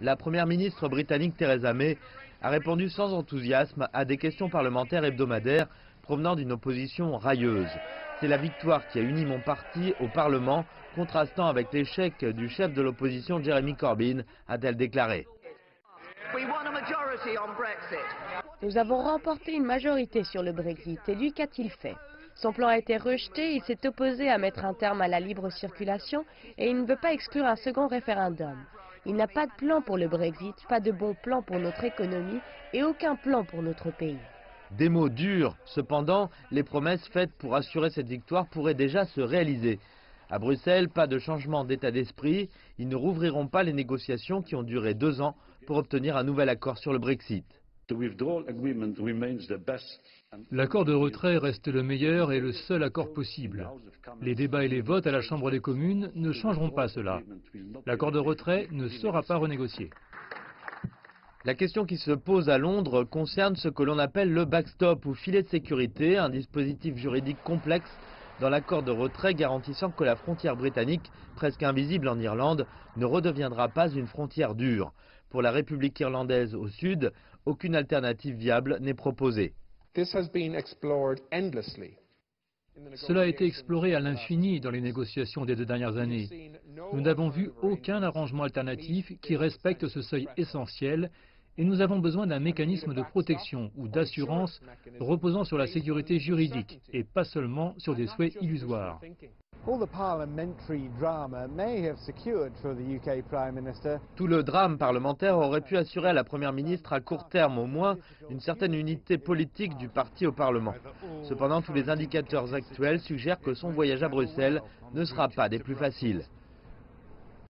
La première ministre britannique Theresa May a répondu sans enthousiasme à des questions parlementaires hebdomadaires provenant d'une opposition railleuse. C'est la victoire qui a uni mon parti au Parlement, contrastant avec l'échec du chef de l'opposition Jeremy Corbyn, a-t-elle déclaré. Nous avons remporté une majorité sur le Brexit. Et lui, qu'a-t-il fait? Son plan a été rejeté, il s'est opposé à mettre un terme à la libre circulation et il ne veut pas exclure un second référendum. Il n'a pas de plan pour le Brexit, pas de bon plan pour notre économie et aucun plan pour notre pays. Des mots durs, cependant, les promesses faites pour assurer cette victoire pourraient déjà se réaliser. À Bruxelles, pas de changement d'état d'esprit, ils ne rouvriront pas les négociations qui ont duré 2 ans pour obtenir un nouvel accord sur le Brexit. L'accord de retrait reste le meilleur et le seul accord possible. Les débats et les votes à la Chambre des communes ne changeront pas cela. L'accord de retrait ne sera pas renégocié. La question qui se pose à Londres concerne ce que l'on appelle le backstop ou filet de sécurité, un dispositif juridique complexe dans l'accord de retrait garantissant que la frontière britannique, presque invisible en Irlande, ne redeviendra pas une frontière dure. Pour la République irlandaise au sud, aucune alternative viable n'est proposée. Cela a été exploré à l'infini dans les négociations des 2 dernières années. Nous n'avons vu aucun arrangement alternatif qui respecte ce seuil essentiel et nous avons besoin d'un mécanisme de protection ou d'assurance reposant sur la sécurité juridique et pas seulement sur des souhaits illusoires. Tout le drame parlementaire aurait pu assurer à la Première ministre à court terme au moins une certaine unité politique du parti au Parlement. Cependant, tous les indicateurs actuels suggèrent que son voyage à Bruxelles ne sera pas des plus faciles.